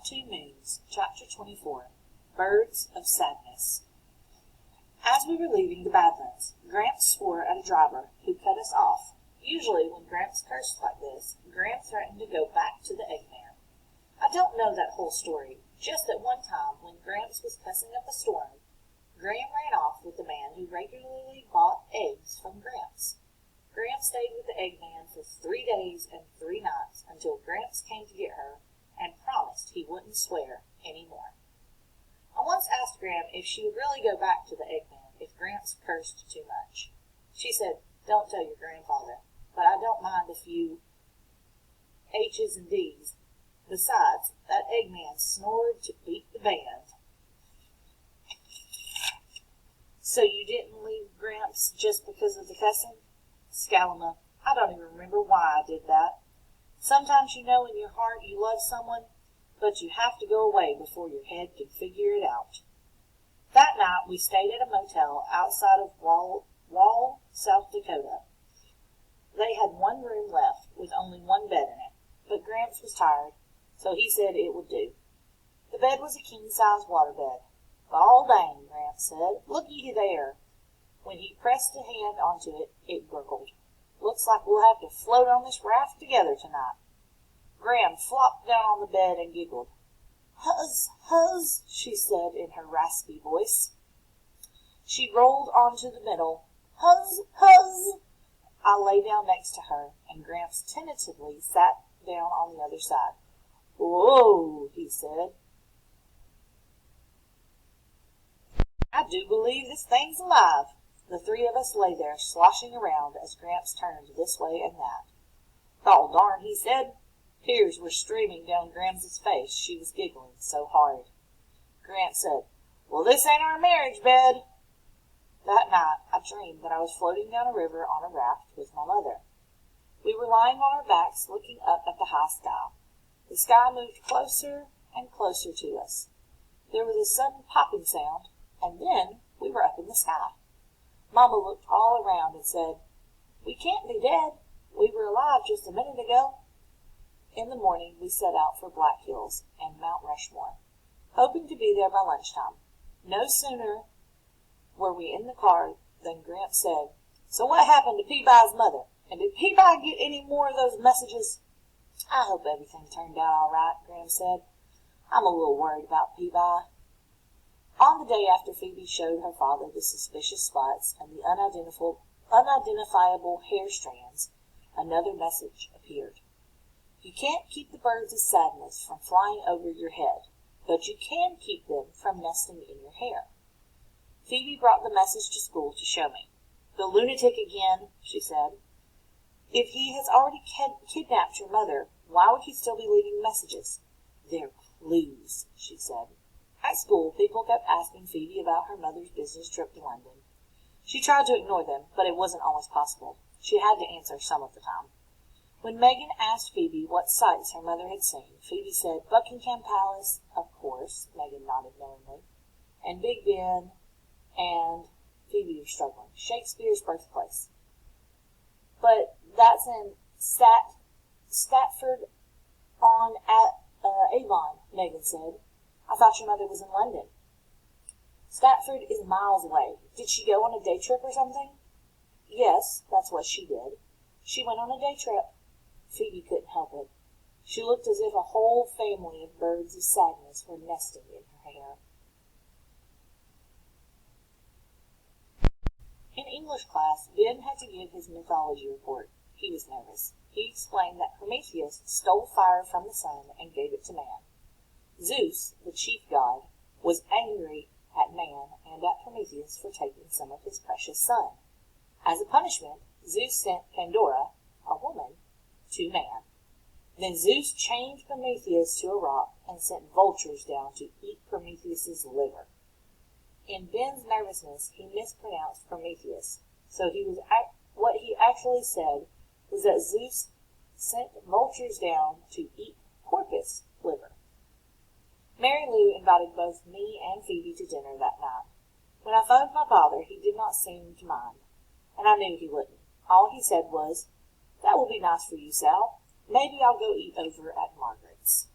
About 2 Moons, Chapter 24, Birds of Sadness. As we were leaving the Badlands, Gramps swore at a driver who cut us off. Usually when Gramps cursed like this, Gram threatened to go back to the eggman. I don't know that whole story, just that one time when Gramps was cussing up a storm, Gram ran off with the man who regularly bought eggs from Gramps. Gramps stayed with the eggman for 3 days and 3 nights until Gramps came to get her and promised he wouldn't swear anymore. I once asked Gram if she would really go back to the eggman if Gramps cursed too much. She said, "Don't tell your grandfather, but I don't mind a few H's and D's. Besides, that eggman snored to beat the band." "So you didn't leave Gramps just because of the cussing?" "Scalama, I don't even remember why I did that. Sometimes you know in your heart you love someone, but you have to go away before your head can figure it out." That night we stayed at a motel outside of Wall, South Dakota. They had 1 room left with only 1 bed in it, but Gramps was tired, so he said it would do. The bed was a king-size waterbed. "Gol dang," Gramps said. "Looky there." When he pressed a hand onto it, it gurgled. "Looks like we'll have to float on this raft together tonight." Gram flopped down on the bed and giggled. "Huzz," she said in her raspy voice. She rolled onto the middle. "Huzz." I lay down next to her, and Gramps tentatively sat down on the other side. "Whoa," he said. "I do believe this thing's alive." The 3 of us lay there sloshing around as Gramps turned this way and that. "Gol darn," he said. Tears were streaming down Gramps' face, she was giggling so hard. Gramps said, "Well, this ain't our marriage bed." That night I dreamed that I was floating down a river on a raft with my mother. We were lying on our backs looking up at the high sky. The sky moved closer and closer to us. There was a sudden popping sound, and then we were up in the sky. Mama looked all around and said, "We can't be dead. We were alive just a minute ago." In the morning we set out for Black Hills and Mount Rushmore, hoping to be there by lunchtime. No sooner were we in the car than Gramps said, "So what happened to Phoebe's mother? And did Phoebe get any more of those messages?" "I hope everything turned out all right," Gramps said. "I'm a little worried about Phoebe." On the day after Phoebe showed her father the suspicious spots and the unidentifiable hair strands, another message appeared. "You can't keep the birds of sadness from flying over your head, but you can keep them from nesting in your hair." Phoebe brought the message to school to show me. "The lunatic again," she said. "If he has already kidnapped your mother, why would he still be leaving messages?" "They're clues," she said. At school, people kept asking Phoebe about her mother's business trip to London. She tried to ignore them, but it wasn't always possible. She had to answer some of the time. When Megan asked Phoebe what sights her mother had seen, Phoebe said, "Buckingham Palace, of course," Megan nodded knowingly, "and Big Ben, and," Phoebe was struggling, "Shakespeare's birthplace." "But that's in Stratford on Avon," Megan said. "I thought your mother was in London." "Stratford is miles away. Did she go on a day trip or something?" "Yes, that's what she did. She went on a day trip." Phoebe couldn't help it. She looked as if a whole family of birds of sadness were nesting in her hair. In English class, Ben had to give his mythology report. He was nervous. He explained that Prometheus stole fire from the sun and gave it to man. Zeus, the chief god, was angry at man and at Prometheus for taking some of his precious sun. As a punishment, Zeus sent Pandora, a woman, to man. Then Zeus chained Prometheus to a rock and sent vultures down to eat Prometheus's liver. In Ben's nervousness, he mispronounced Prometheus, so what he actually said was that Zeus sent vultures down to eat porpoise liver. Mary Lou invited both me and Phoebe to dinner that night. When I phoned my father, he did not seem to mind, and I knew he wouldn't. All he said was, "That will be nice for you, Sal. Maybe I'll go eat over at Margaret's."